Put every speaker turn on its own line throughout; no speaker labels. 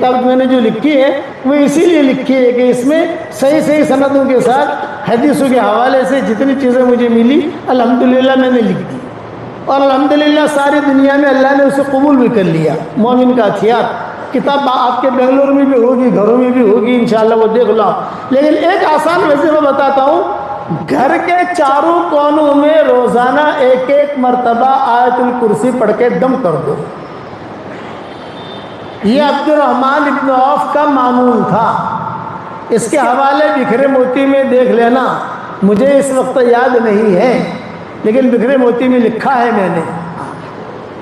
کتاب میں نے جو لکھی ہے وہ اسی لیے لکھی ہے کہ اس میں صحیح صحیح سندوں کے ساتھ حدیثوں کے حوالے سے جتنی چیزیں مجھے ملی الحمدللہ میں نے لکھ دی، اور الحمدللہ ساری دنیا میں اللہ نے اسے قبول بھی کر لیا۔ مومن کا ہتھیار کتاب آپ کے بنگلور میں بھی ہوگی، گھروں میں بھی ہوگی انشاءاللہ، وہ دیکھ لو۔ لیکن ایک آسان وظیفہ بتاتا ہوں، گھر کے چاروں کونوں میں روزانہ ایک ایک مرتبہ آیت الکرسی پڑھ کے دم کر دو۔ یہ عبد الرحمن ابن عوف کا معمول تھا۔ اس کے حوالے بکھرے موتی میں دیکھ لینا، مجھے اس وقت یاد نہیں ہے، لیکن بکھرے موتی میں لکھا ہے میں نے۔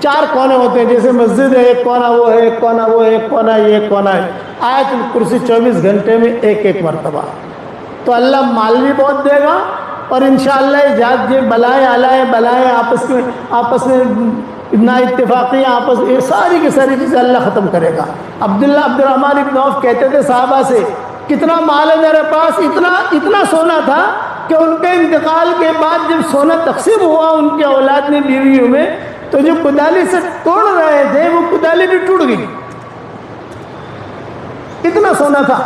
4 کونے ہوتے ہیں، جیسے مسجد ہے، ایک کونا وہ ہے، ایک کونا وہ ہے، ایک کونا یہ، ایک کونا ہے۔ آیت الکرسی 24 گھنٹے میں ایک ایک مرتبہ، تو اللہ مال بھی بہت دے گا، اور انشاءاللہ ایجاد یہ بلائیں آپس میں نا اتفاقیاں یہ ساری کی ساری چیزیں اللہ ختم کرے گا۔ عبد الرحمن ابن عوف کہتے تھے صحابہ سے، کتنا مال ہے میرے پاس، اتنا سونا تھا کہ ان کے انتقال کے بعد جب سونا تقسیم ہوا ان کے اولاد میں، بیویوں میں، تو جو کدالی سے توڑ رہے تھے وہ کدالی بھی ٹوٹ گئی، اتنا سونا تھا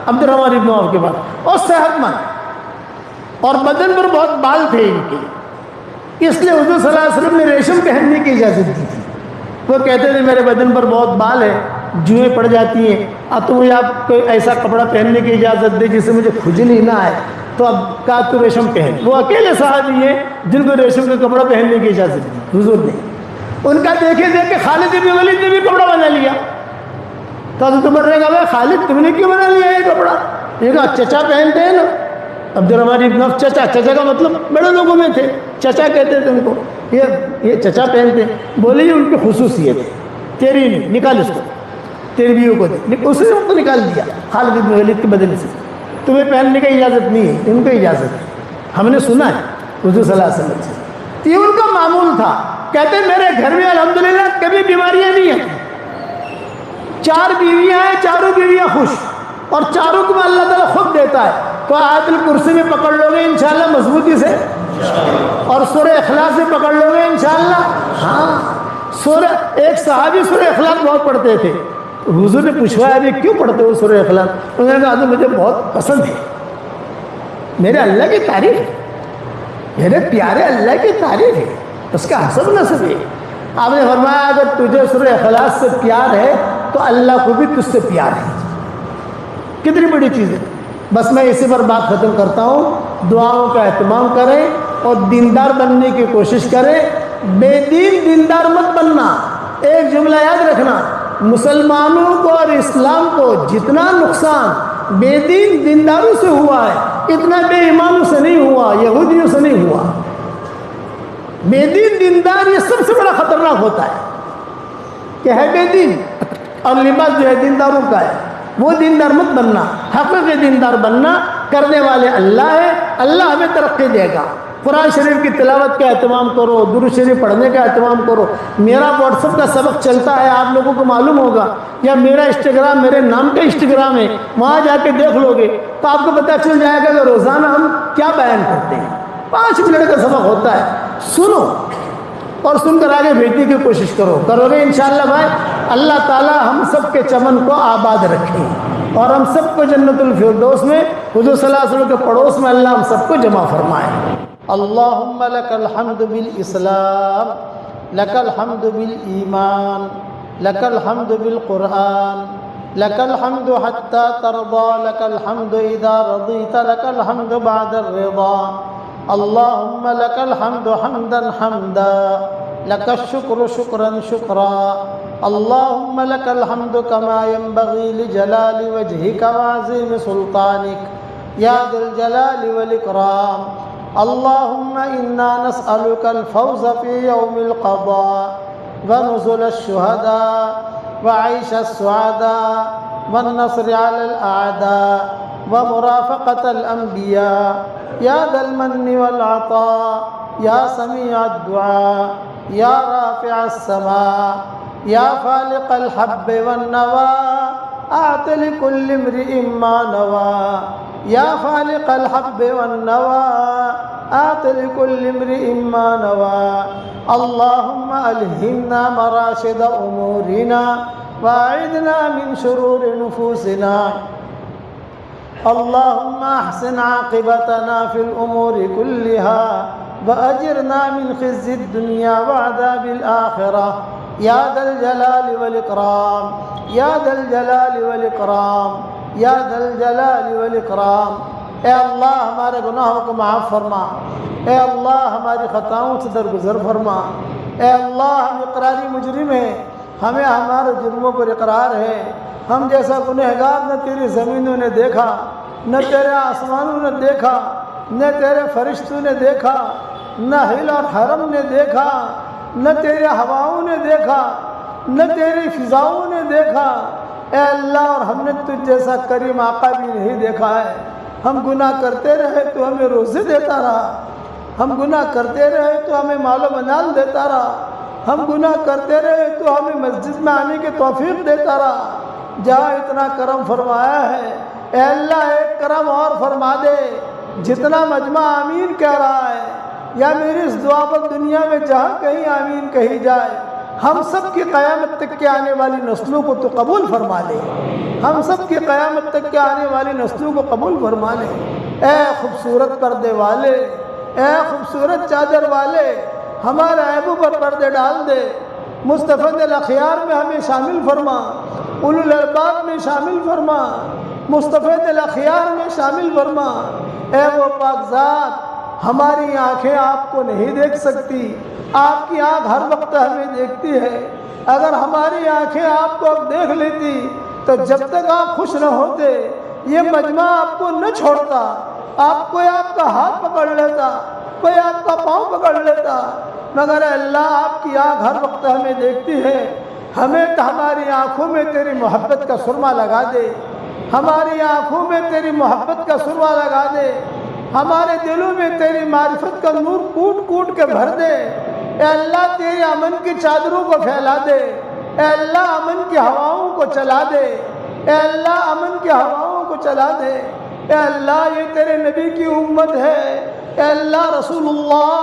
عبد الرحمن ابن عوف کے پاس، اور صحت مند، اور بدن پر بہت بال تھے ان کے، اس لیے حضور صلی اللہ علیہ وسلم نے ریشم پہننے کی اجازت دی تھی۔ وہ کہتے تھے میرے بدن پر بہت بال ہے، جوئیں پڑ جاتی ہیں، اب تو مجھے آپ کو ایسا کپڑا پہننے کی اجازت دے جس سے مجھے کھجلی نہ آئے، تو اب کہا تو ریشم پہن۔ وہ اکیلے صحابی ہیں جن کو ریشم کا کپڑا پہننے کی اجازت دی حضور نے۔ ان کا دیکھے دیکھ کے خالد بن ولید نے بھی کپڑا بنا لیا، تو حضرت عمر نے کہا خالد تم نے کیوں بنا لیا یہ کپڑا؟ یہ کہا چچا پہنتے ہیں نا۔ عبد الرحمن ابن عوف چچا کا مطلب بڑے لوگوں میں تھے، چچا کہتے تھے ان کو، یہ چچا پہنتے ہیں۔ بولے یہ ان کی خصوصیت ہے، تیری نہیں، نکال اس کو، تیری بیوی کو دے۔ اس نے ان کو نکال دیا خالد بن ولید کے بدن سے، تمہیں پہننے کی اجازت نہیں ہے، ان کو اجازت ہے، ہم نے سنا ہے حضور صلی اللہ علیہ وسلم سے۔ یہ ان کا معمول تھا۔ کہتے ہیں میرے گھر میں الحمدللہ کبھی بیماریاں نہیں ہیں، 4 بیویاں ہیں، چاروں بیویاں خوش، اور چاروں کو اللہ تعالیٰ خود دیتا ہے۔ تو آیت الکرسی میں پکڑ لو گے انشاءاللہ مضبوطی سے، اور سورہ اخلاص میں پکڑ لو گے انشاءاللہ۔ ہاں، ایک صحابی سورہ اخلاص بہت پڑھتے تھے، حضور نے پوچھوایا ابھی کیوں پڑھتے ہو سورہ اخلاص؟ انہوں نے کہا تو مجھے بہت پسند ہے، میرے اللہ کی تعریف ہے، میرے پیارے اللہ کی تعریف ہے، اس کا حسب نصب ہے۔ آپ نے فرمایا اگر تجھے سورہ اخلاص سے پیار ہے تو اللہ کو بھی تجھ سے پیار ہے۔ کتنی بڑی چیز ہے۔ بس میں اسی پر بات ختم کرتا ہوں، دعاؤں کا اہتمام کریں اور دیندار بننے کی کوشش کریں، بے دین دیندار مت بننا۔ ایک جملہ یاد رکھنا، مسلمانوں کو اور اسلام کو جتنا نقصان بے دین دینداروں سے ہوا ہے اتنا بے ایمانوں سے نہیں ہوا، یہودیوں سے نہیں ہوا۔ بے دین دیندار یہ سب سے بڑا خطرناک ہوتا ہے کہ ہے بے دین، اور لباس جو ہے دینداروں کا ہے، وہ دیندار مت بننا، حقیقی دیندار بننا۔ کرنے والے اللہ ہے، اللہ ہمیں ترقی دے گا۔ قرآن شریف کی تلاوت کا اہتمام کرو، درود شریف پڑھنے کا اہتمام کرو۔ میرا واٹس ایپ کا سبق چلتا ہے، آپ لوگوں کو معلوم ہوگا، یا میرا انسٹاگرام میرے نام کا انسٹاگرام ہے، وہاں جا کے دیکھ لو گے تو آپ کو پتہ چل جائے گا کہ روزانہ ہم کیا بیان کرتے ہیں۔ 5 منٹ کا سبق ہوتا ہے، سنو اور سن کر آگے بھیجنے کی کوشش کرو گے انشاءاللہ بھائی۔ اللہ تعالی ہم سب کے چمن کو آباد رکھے، اور ہم سب کو جنت الفردوس میں حضور صلی اللہ علیہ وسلم کے پڑوس میں اللہ ہم سب کو جمع فرمائے۔ اللہم لک الحمد بالاسلام، لک الحمد بالایمان، لک الحمد بالقرآن، لک الحمد حتی ترضى، لک الحمد اذا رضیت، لک الحمد بعد الرضا۔ اللہم لک الحمد حمدا حمدا، لک الشکر شکرا شکرا۔ اللہم لک الحمد کما ينبغی لجلال وجہک وعظیم سلطانک یا ذا الجلال والاکرام۔ اللہم انا نسألک الفوز فی یوم القضاء ونزل الشہداء وعیش السعداء والنصر علی الاعداء ومرافقة الانبیاء یا ذا المن والعطاء یا سمیع الدعاء یا رافع السماء یا فالق الحب والنوى اعط لكل امرئ ما نوى یا فالق الحب والنوى اعط لكل امرئ ما نوى۔ اللہم الہمنا مراشد امورنا وأعذنا من شرور نفوسنا اللهم أحسن عاقبتنا في الأمور كلها وأجرنا من خزي الدنيا وعذاب الآخرة يا ذا الجلال والإكرام يا ذا الجلال والإكرام یا ذا الجلال والاکرام۔ اے اللہ ہمارے گناہوں کو معاف فرما، اے اللہ ہماری خطاؤں سے درگزر فرما، اے اللہ ہم اقراری مجرم ہیں، ہمیں ہمارے جرموں پر اقرار ہے، ہم جیسا گنہگار نہ تیری زمینوں نے دیکھا، نہ تیرے آسمانوں نے دیکھا، نہ تیرے فرشتوں نے دیکھا، نہ ہل اور حرم نے دیکھا، نہ تیرے ہواؤں نے دیکھا، نہ تیری فضاؤں نے دیکھا۔ اے اللہ اور ہم نے تجھ جیسا کریم آقا بھی نہیں دیکھا ہے۔ ہم گناہ کرتے رہے تو ہمیں روزے دیتا رہا، ہم گناہ کرتے رہے تو ہمیں مال و منال دیتا رہا، ہم گناہ کرتے رہے تو ہمیں مسجد میں آنے کی توفیق دیتا رہا۔ جہاں اتنا کرم فرمایا ہے اے اللہ ایک کرم اور فرما دے، جتنا مجمع آمین کہہ رہا ہے یا میری اس دعا پر دنیا میں جہاں کہیں آمین کہی جائے، ہم سب کی قیامت تک کے آنے والی نسلوں کو تو قبول فرما لے، ہم سب کی قیامت تک کے آنے والی نسلوں کو قبول فرما لے۔ اے خوبصورت پردے والے، اے خوبصورت چادر والے، ہمارے عیبوں پر پردے ڈال دے، مصطفی الاخیار میں ہمیں شامل فرما، اولو الالباب میں شامل فرما، مصطفی الاخیار میں شامل فرما۔ اے وہ پاک ذات، ہماری آنکھیں آپ کو نہیں دیکھ سکتی، آپ کی آنکھ ہر وقت ہمیں دیکھتی ہے۔ اگر ہماری آنکھیں آپ کو اب دیکھ لیتی تو جب تک آپ خوش نہ ہوتے یہ مجمع آپ کو نہ چھوڑتا، آپ کوئی آپ کا ہاتھ پکڑ لیتا، کوئی آپ کا پاؤں پکڑ لیتا، مگر اللہ آپ کی آنکھ ہر وقت ہمیں دیکھتی ہے۔ ہمیں تو ہماری آنکھوں میں تیری محبت کا سرما لگا دے، ہماری آنکھوں میں تیری محبت کا سرما لگا دے، ہمارے دلوں میں تیری معرفت کا نور کوٹ کوٹ کے بھر دے۔ اے اللہ تیرے امن کی چادروں کو پھیلا دے، اے اللہ امن کی ہواؤں کو چلا دے، اے اللہ امن کی ہواؤں کو چلا دے۔ اے اللہ یہ تیرے نبی کی امت ہے، اے اللہ رسول اللہ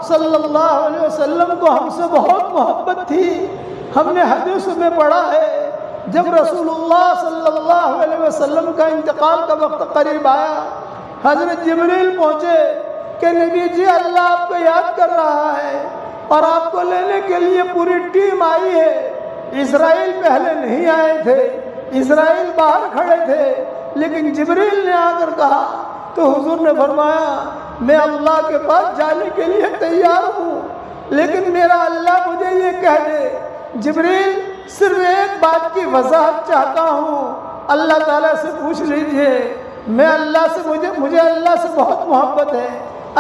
صلی اللہ علیہ وسلم کو ہم سے بہت محبت تھی۔ ہم نے حدیث میں پڑھا ہے جب رسول اللہ صلی اللہ علیہ وسلم کا انتقال کا وقت قریب آیا، حضرت جبریل پہنچے کہ نبی جی اللہ آپ کو یاد کر رہا ہے اور آپ کو لینے کے لیے پوری ٹیم آئی ہے۔ اسرائیل پہلے نہیں آئے تھے، اسرائیل باہر کھڑے تھے، لیکن جبریل نے آ کر کہا تو حضور نے فرمایا میں اللہ کے پاس جانے کے لیے تیار ہوں، لیکن میرا اللہ مجھے یہ کہہ دے جبریل صرف ایک بات کی وضاحت چاہتا ہوں، اللہ تعالیٰ سے پوچھ لیجئے، میں اللہ سے مجھے اللہ سے بہت محبت ہے،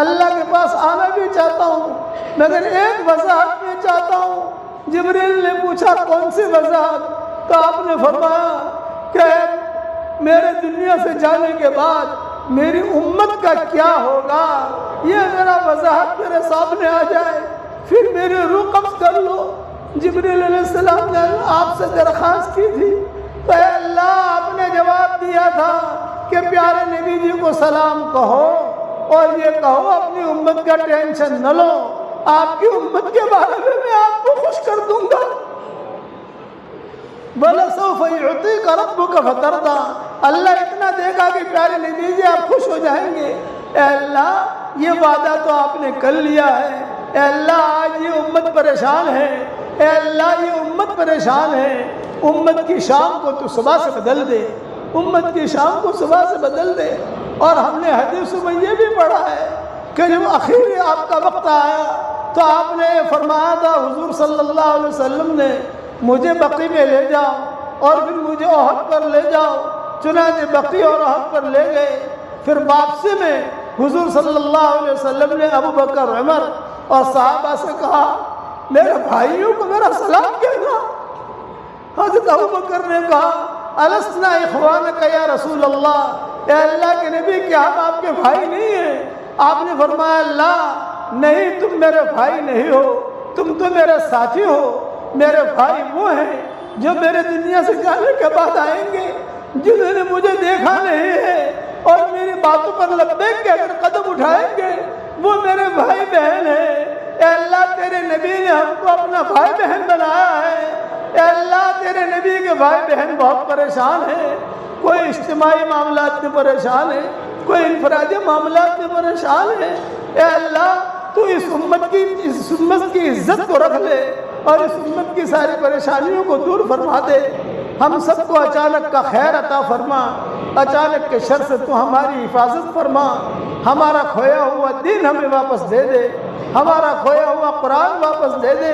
اللہ کے پاس آنا بھی چاہتا ہوں، مگر ایک وضاحت میں چاہتا ہوں۔ جبریل نے پوچھا کون سی وضاحت؟ تو آپ نے فرمایا کہ میرے دنیا سے جانے کے بعد میری امت کا کیا ہوگا، یہ میرا وضاحت میرے سامنے آ جائے، پھر میری روح قبض کر لو۔ جبریل علیہ السلام نے آپ سے درخواست کی تھی تو اے اللہ آپ نے جواب دیا تھا کہ پیارے نبی جی کو سلام کہو اور یہ کہو اپنی امت کا ٹینشن نہ لو، آپ کی امت کے بارے میں آپ کو خوش کر دوں گا۔ وَلَسَوْفَ يُعْطِيكَ رَبُّكَ فَتَرْضَىٰ، اللہ اتنا دے گا کہ پیارے نبی جی آپ خوش ہو جائیں گے۔ اے اللہ یہ وعدہ تو آپ نے کر لیا ہے، اے اللہ آج یہ امت پریشان ہے، اے اللہ یہ امت پریشان ہے، امت کی شام کو تو صبح سے بدل دے، امت کی شام کو صبح سے بدل دے۔ اور ہم نے حدیثوں میں یہ بھی پڑھا ہے کہ جب آخری آپ کا وقت آیا تو آپ نے فرمایا تھا حضور صلی اللہ علیہ وسلم نے مجھے بقی میں لے جاؤ اور پھر مجھے احد پر لے جاؤ، چنانچہ بقی اور احد پر لے گئے۔ پھر واپسی میں حضور صلی اللہ علیہ وسلم نے ابو بکر عمر اور صحابہ سے کہا میرے بھائیوں کو میرا سلام کہنا۔ حضرت ابو بکر نے کہا السنا اخوانک یا رسول اللہ، اے اللہ کے نبی کیا ہم آپ کے بھائی نہیں ہیں؟ آپ نے فرمایا اللہ نہیں، تم میرے بھائی نہیں ہو، تم تو میرے ساتھی ہو، میرے بھائی وہ ہیں جو میرے دنیا سے جانے کے بعد آئیں گے، جنہوں نے مجھے دیکھا نہیں ہے اور میری باتوں پر لبیک کے اگر قدم اٹھائیں گے وہ میرے بھائی بہن ہیں۔ اے اللہ تیرے نبی نے ہم کو اپنا بھائی بہن بنایا ہے، اے اللہ تیرے نبی کے بھائی بہن بہت پریشان ہیں، کوئی اجتماعی معاملات میں پریشان ہے، کوئی انفرادی معاملات میں پریشان ہے، اے اللہ تو اس امت کی عزت کو رکھ لے اور اس امت کی ساری پریشانیوں کو دور فرما دے۔ ہم سب کو اچانک کا خیر عطا فرما، اچانک کے شر سے تو ہماری حفاظت فرما، ہمارا کھویا ہوا دین ہمیں واپس دے دے، ہمارا کھویا ہوا قرآن واپس دے دے۔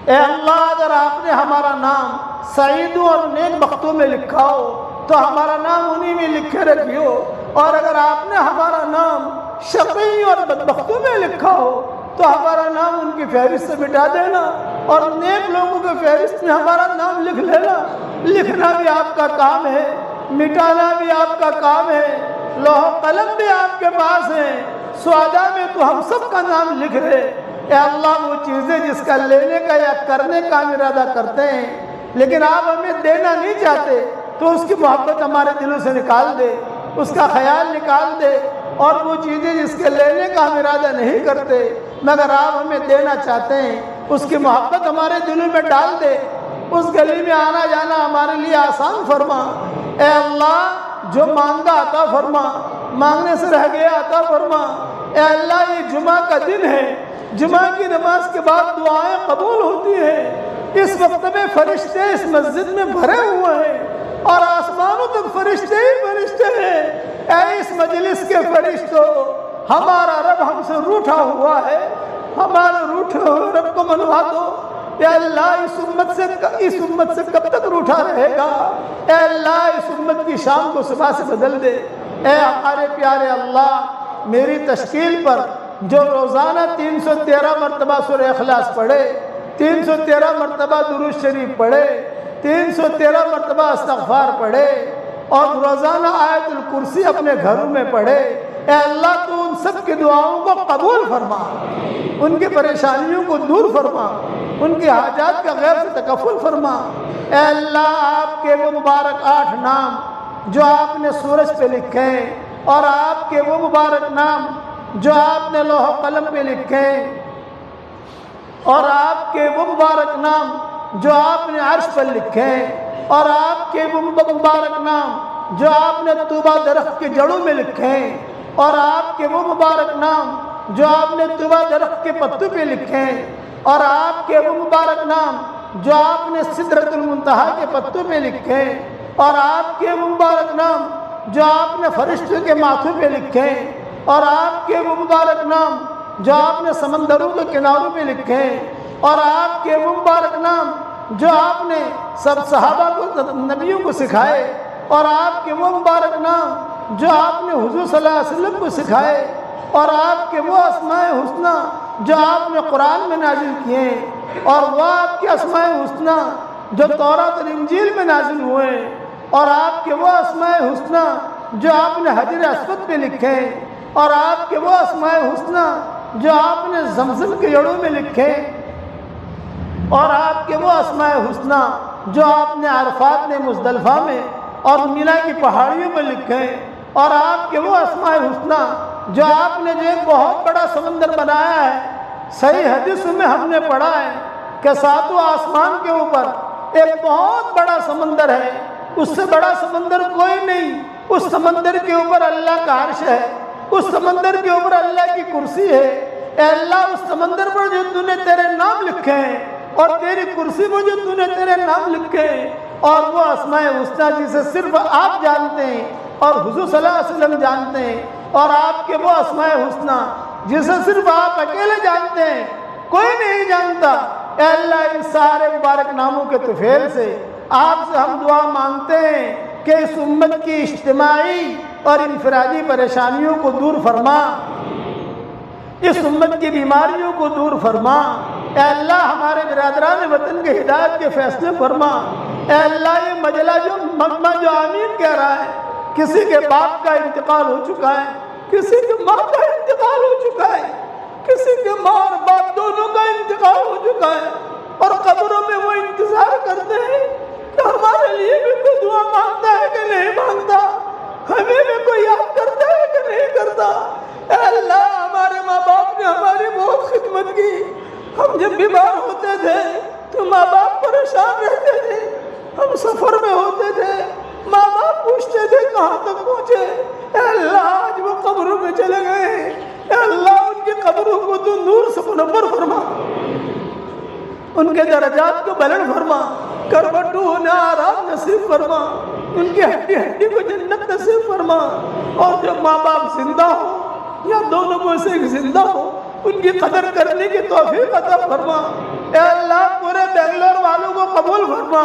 اے اللہ اگر آپ نے ہمارا نام سعیدوں اور نیک بختوں میں لکھا ہو تو ہمارا نام انہی میں لکھے رکھیو، اور اگر آپ نے ہمارا نام شقی اور بدبختوں میں لکھا ہو تو ہمارا نام ان کی فہرست سے مٹا دینا، اور نیک لوگوں کے فہرست میں ہمارا نام لکھ لینا۔ لکھنا بھی آپ کا کام ہے، مٹانا بھی آپ کا کام ہے، لوح و قلم بھی آپ کے پاس ہے، سعداء میں تو ہم سب کا نام لکھ رہے۔ اے اللہ وہ چیزیں جس کا لینے کا یا کرنے کا ہم ارادہ کرتے ہیں لیکن آپ ہمیں دینا نہیں چاہتے، تو اس کی محبت ہمارے دلوں سے نکال دے، اس کا خیال نکال دے، اور وہ چیزیں جس کے لینے کا ہم ارادہ نہیں کرتے مگر آپ ہمیں دینا چاہتے ہیں، اس کی محبت ہمارے دلوں میں ڈال دے، اس گلی میں آنا جانا ہمارے لیے آسان فرما۔ اے اللہ جو مانگا عطا فرما، مانگنے سے رہ گیا عطا فرما۔ اے اللہ یہ جمعہ کا دن ہے، جمعہ کی نماز کے بعد دعائیں قبول ہوتی ہیں، اس وقت میں فرشتے اس مسجد میں بھرے ہوئے ہیں اور آسمانوں تک فرشتے ہی فرشتے ہیں۔ اے اس مجلس کے فرشتوں، ہمارا رب ہم سے روٹھا ہوا ہے، ہمارے روٹھے ہوئے رب کو منوا دو۔ اے اللہ اس امت سے کب تک روٹھا رہے گا؟ اے اللہ اس امت کی شام کو صبح سے بدل دے۔ اے ہمارے پیارے اللہ، میری تشکیل پر جو روزانہ 313 مرتبہ سورہ اخلاص پڑھے، 313 مرتبہ درود شریف پڑھے، 313 مرتبہ استغفار پڑھے اور روزانہ آیت الکرسی اپنے گھروں میں پڑھے، اے اللہ تو ان سب کی دعاؤں کو قبول فرما، ان کی پریشانیوں کو دور فرما، ان کی حاجات کا غیر سے تکفل فرما۔ اے اللہ آپ کے وہ مبارک 8 نام جو آپ نے سورج پہ لکھے ہیں، اور آپ کے وہ مبارک نام جو آپ نے لوح و قلم پہ لکھے ہیں، اور آپ کے وہ مبارک نام جو آپ نے عرش پر لکھے ہیں، اور آپ کے وہ مبارک نام جو آپ نے طوبہ درخت کی جڑوں میں لکھے ہیں، اور آپ کے وہ مبارک نام جو آپ نے طوبہ درخت کے پتوں پہ لکھے ہیں، اور آپ کے وہ مبارک نام جو آپ نے سدرۃ المنتہا کے پتوں پہ لکھے ہیں، اور آپ کے وہ مبارک نام جو آپ نے فرشتوں کے ماتھوں پہ لکھے ہیں، اور آپ کے وہ مبارک نام جو آپ نے سمندروں کے کناروں پہ لکھے ہیں، اور آپ کے وہ مبارک نام جو آپ نے سب صحابہ کو نبیوں کو سکھائے، اور آپ کے وہ مبارک نام جو آپ نے حضور صلی اللہ علیہ وسلم کو سکھائے، اور آپ کے وہ اسماء حسنہ جو آپ نے قرآن میں نازل کیے ہیں، اور وہ آپ کے اسماء حسنہ جو تورات اور انجیل میں نازل ہوئے ہیں، اور آپ کے وہ اسماء حسنہ جو آپ نے حجر اسود پہ لکھے ہیں، اور آپ کے وہ اسماء حسنہ جو آپ نے زمزم کے جڑوں میں لکھے، اور آپ کے وہ اسماء حسنہ جو آپ نے عرفات میں، مزدلفہ میں اور مینا کی پہاڑیوں میں لکھے، اور آپ کے وہ اسماء حسنہ جو آپ نے جو ایک بہت بڑا سمندر بنایا ہے۔ صحیح حدیث میں ہم نے پڑھا ہے کہ 7 آسمان کے اوپر ایک بہت بڑا سمندر ہے، اس سے بڑا سمندر کوئی نہیں، اس سمندر کے اوپر اللہ کا عرش ہے، اس سمندر کے اوپر اللہ کی کرسی ہے۔ اے اللہ اس سمندر پر جو تو نے تیرے نام لکھے ہیں، اور تیری کرسی پر جو تو نے تیرے نام لکھے ہیں، اور وہ اسماء حسنہ جسے صرف آپ جانتے ہیں اور حضور صلی اللہ علیہ وسلم جانتے ہیں، اور آپ کے وہ اسماء حسنہ جسے صرف آپ اکیلے جانتے ہیں، کوئی نہیں جانتا۔ اے اللہ ان سارے مبارک ناموں کے طفیل سے آپ سے ہم دعا مانگتے ہیں کہ اس امت کی اجتماعی اور انفرادی پریشانیوں کو دور فرما، اس امت کی بیماریوں کو دور فرما۔ اے اللہ ہمارے برادران وطن کے ہدایت کے فیصلے فرما۔ اے اللہ یہ مجمع جو آمین کہہ رہا ہے، کسی کے باپ کا انتقال ہو چکا ہے، کسی کے ماں کا انتقال ہو چکا ہے، کسی کے ماں اور باپ دونوں کا انتقال ہو چکا ہے، اور قبروں میں وہ انتظار کرتے ہیں کہ ہمارے لیے بھی کوئی دعا مانگتا ہے کہ نہیں مانگتا، ہمیں بھی کوئی یاد کرتا ہے کہ نہیں کرتا۔ اے اللہ ہمارے ماں باپ نے ہماری بہت خدمت کی، ہم جب بیمار ہوتے تھے تو ماں باپ پر کے درجات کو بلند فرما، کربٹوں انہیں آرام نصیب فرما، ان کی ہڈی ہڈی کو جنت نصیب فرما، اور جو ماں باپ زندہ ہو یا دونوں میں سے ایک زندہ ہو ان کی قدر کرنے کی توفیق عطا فرما۔ اے اللہ پورے بنگلور والوں کو قبول فرما،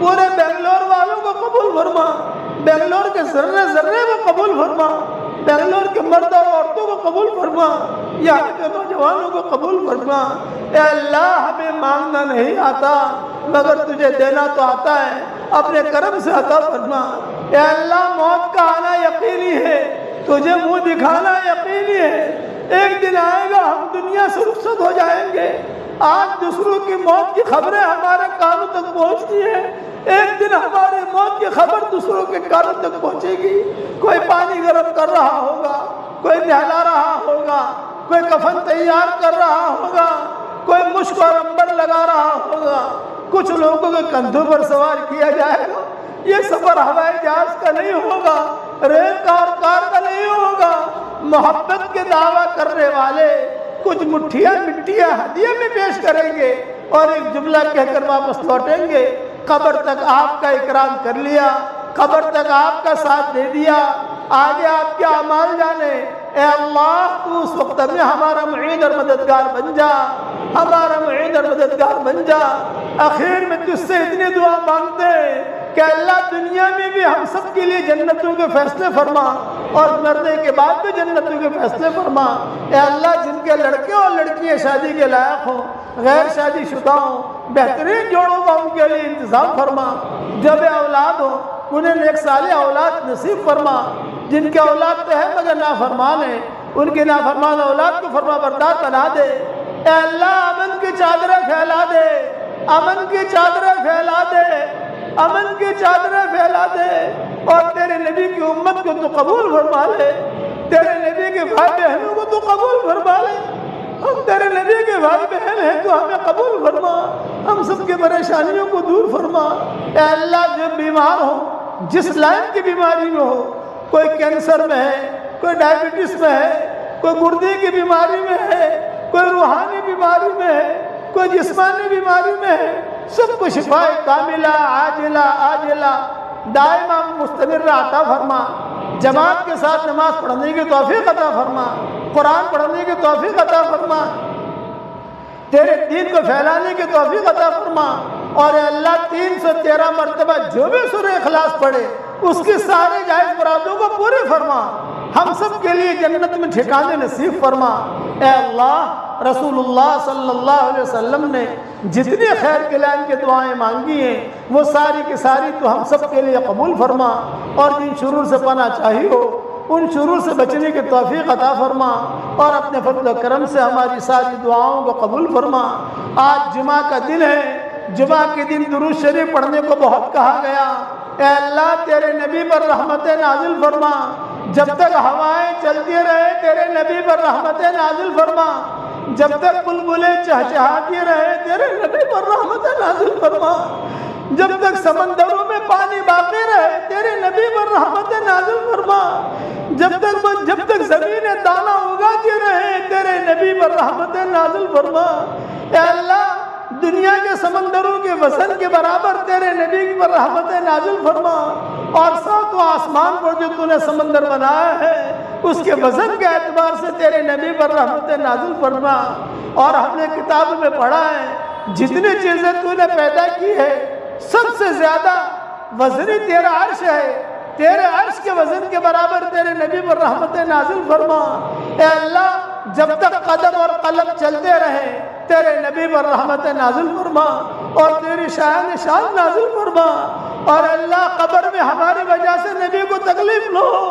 پورے بنگلور والوں کو قبول فرما، بنگلور کے ذرے ذرے کو قبول فرما، بنگلور کے مرد اور عورتوں کو قبول فرما، یہاں کے نوجوانوں کو قبول فرما۔ اے اللہ ہمیں مانگنا نہیں آتا مگر تجھے دینا تو آتا ہے، اپنے کرم سے عطا فرما۔ اے اللہ موت کا آنا یقینی ہے، تجھے منہ دکھانا یقینی ہے، ایک دن آئے گا ہم دنیا سے رخصت ہو جائیں گے۔ آج دوسروں کی موت کی خبریں ہمارے کانوں تک پہنچتی ہیں، ایک دن ہماری موت کی خبر دوسروں کے کانوں تک پہنچے گی۔ کوئی پانی گرم کر رہا ہوگا، کوئی نہلا رہا ہوگا، کوئی کفن تیار کر رہا ہوگا، کوئی مشک اور عنبر لگا رہا ہوگا، کچھ لوگوں کے کندھوں پر سوار کیا جائے گا۔ یہ سفر ہوائی جہاز کا نہیں ہوگا، ریل کا اور کار کا نہیں ہوگا۔ محبت کے دعویٰ کرنے والے کچھ مٹھیاں مٹیاں ہدیے میں پیش کریں گے اور ایک جملہ کہہ کر واپس لوٹیں گے، قبر تک آپ کا اکرام کر لیا، قبر تک آپ کا ساتھ دے دیا، آگے آپ کے اعمال جانے۔ اے اللہ تو اس وقت میں ہمارا معین اور مددگار بن جا، ہمارا معین اور مددگار بن جا۔ آخر میں تجھ سے اتنی دعا مانگتے ہیں کہ اللہ دنیا میں بھی ہم سب کے لیے جنتوں کے فیصلے فرما اور مرنے کے بعد بھی جنتوں کے فیصلے فرما۔ اے اللہ جن کے لڑکے اور لڑکیاں شادی کے لائق ہوں، غیر شادی شدہ ہوں، بہترین جوڑوں کا ان کے لیے انتظام فرما۔ جب اولاد ہو انہیں نیک صالح اولاد نصیب فرما، جن کے اولاد تو ہے مگر نافرمان ہیں ان کی نافرمان اولاد کو فرما بردار بنا دے۔ اے اللہ امن کی چادریں پھیلا دے، امن کی چادریں پھیلا دے، امن کی چادریں پھیلا دے، اور تیرے نبی کی امت کو تو قبول فرما لے، تیرے نبی کے بھائی بہنوں کو تو قبول فرما لے۔ ہم تیرے نبی کے بھائی بہن ہیں تو ہمیں قبول فرما، ہم سب کے پریشانیوں کو دور فرما۔ اے اللہ جو بیمار ہو، جس لائن کی بیماری میں ہو، کوئی کینسر میں ہے، کوئی ڈائبٹیز میں ہے، کوئی گردے کی بیماری میں ہے، کوئی روحانی بیماری میں ہے، کوئی جسمانی بیماری میں ہے، سب کو شفا کاملہ عاجلہ آجلہ دائمہ مستمرہ عطا فرما۔ جماعت کے ساتھ نماز پڑھنے کی توفیق عطا فرما، قرآن پڑھنے کی توفیق عطا فرما، تیرے دین کو پھیلانے کی توفیق عطا فرما۔ اور اے اللہ 313 مرتبہ جو بھی سورہ اخلاص پڑھے اس کی سارے جائز مرادوں کو پورے فرما، ہم سب کے لیے جنت میں ٹھکانے نصیب فرما۔ اے اللہ رسول اللہ صلی اللہ علیہ وسلم نے جتنی خیر کلام کی دعائیں مانگی ہیں وہ ساری کی ساری تو ہم سب کے لیے قبول فرما، اور جن شرور سے پناہ چاہی ہو ان شرور سے بچنے کی توفیق عطا فرما، اور اپنے فضل و کرم سے ہماری ساری دعاؤں کو قبول فرما۔ آج جمعہ کا دن ہے، جمعہ کے دن درود شریف پڑھنے کو بہت کہا گیا۔ اے اللہ تیرے نبی پر رحمتیں نازل فرما، جب تک ہوائیں چلتی رہے تیرے نبی پر رحمتیں نازل فرما، جب تک بلبلیں چہچہاتی رہے تیرے نبی پر رحمتیں نازل فرما، جب تک سمندروں میں پانی باقی رہے تیرے نبی پر رحمتیں نازل فرما، جب تک زمینیں دانہ اگاتی رہے تیرے نبی پر رحمتیں نازل فرما۔ اے اللہ دنیا کے سمندروں کے وزن کے برابر تیرے نبی پر رحمتیں نازل فرما، اور ساتوں آسمان پر جو تو نے سمندر بنایا ہے اس کے وزن کے اعتبار سے تیرے نبی پر رحمتیں نازل فرما۔ اور ہم نے کتاب میں پڑھا ہے جتنی چیزیں تو نے پیدا کی ہے سب سے زیادہ وزنی تیرا عرش ہے، تیرے عرش کے وزن کے برابر تیرے نبی پر رحمتیں نازل فرما۔ اے اللہ جب تک قدم اور قلم چلتے رہے تیرے نبی پر رحمتیں نازل فرما اور تیری شان نازل فرما۔ اور اللہ قبر میں ہماری وجہ سے نبی کو تکلیف نہ ہو،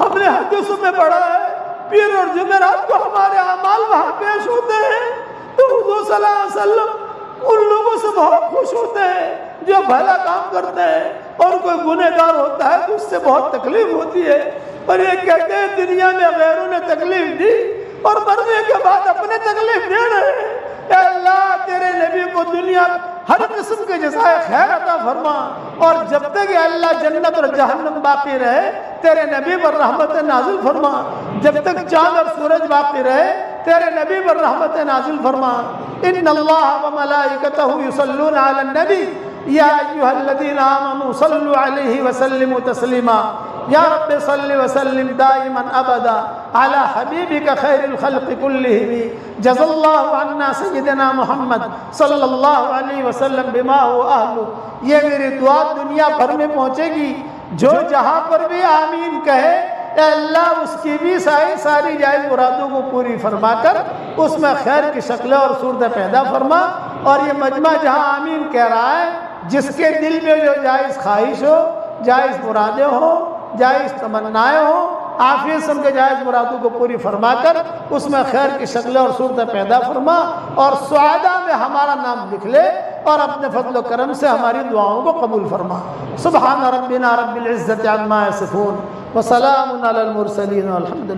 ہم نے حدیثوں میں پڑھا ہے پیر اور جمعرات کو ہمارے اعمال وہاں پیش ہوتے ہیں تو حضور صلی اللہ علیہ وسلم ان لوگوں سے بہت خوش ہوتے ہیں جو بھلا کام کرتے ہیں، اور کوئی گنہگار ہوتا ہے تو اس سے بہت تکلیف ہوتی ہے۔ اور یہ کہتے ہیں دنیا میں غیروں نے تکلیف دی اور مرنے کے بعد اپنے تکلیف دے رہے ہیں۔ اے اللہ تیرے نبی کو دنیا ہر قسم کے جزائے خیر عطا فرما، اور جب تک اللہ جنت اور جہنم باقی رہے تیرے نبی پر رحمت نازل فرما، جب تک چاند اور سورج باقی رہے تیرے نبی پر رحمت نازل فرما۔ ان اللہ وملائکتہ یصلون علی النبی یا ایھا الذین آمنوا صلوا علیہ وسلموا تسلیما یا رب صل وسلم دائما ابدا علی حبیبک خیر الخلق کلہم جزا اللہ عنا سیدنا محمد صلی اللہ علیہ وسلم بما هو اہلہ۔ یہ میری دعا دنیا بھر میں پہنچے گی، جو جہاں پر بھی آمین کہے اے اللہ اس کی بھی ساری جائز مرادوں کو پوری فرما کر اس میں خیر کی شکلیں اور صورتیں پیدا فرما۔ اور یہ مجمع جہاں آمین کہہ رہا ہے، جس کے دل میں جو جائز خواہش ہو، جائز مرادیں ہوں، جائز تمنائیں ہوں، عافیت سے ان کے جائز مرادوں کو پوری فرما کر اس میں خیر کی شکلیں اور صورتیں پیدا فرما، اور سعادہ میں ہمارا نام لکھ لے، اور اپنے فضل و کرم سے ہماری دعاؤں کو قبول فرما۔ سبحان ربنا رب العزت عما یصفون وسلام علی المرسلین والحمد للہ۔